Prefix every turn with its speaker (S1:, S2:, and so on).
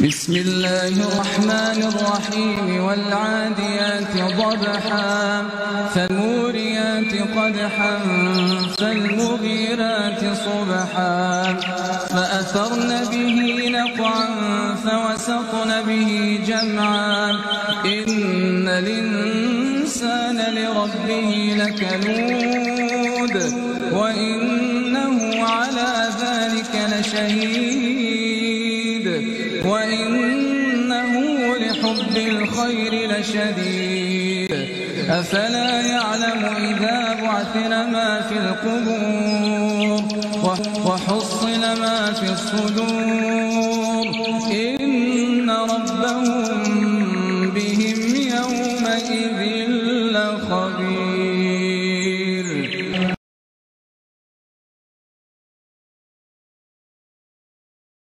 S1: بسم الله الرحمن الرحيم والعاديات ضبحا فالموريات قدحا فالمغيرات صبحا فأثرن به نقعا فوسطن به جمعا إن الإنسان لربه لكنود وإنه على ذلك لشهيد وإنه لحب الخير لشديد أفلا يعلم إذا بعثر ما في القبور وحصل ما في الصدور إن ربهم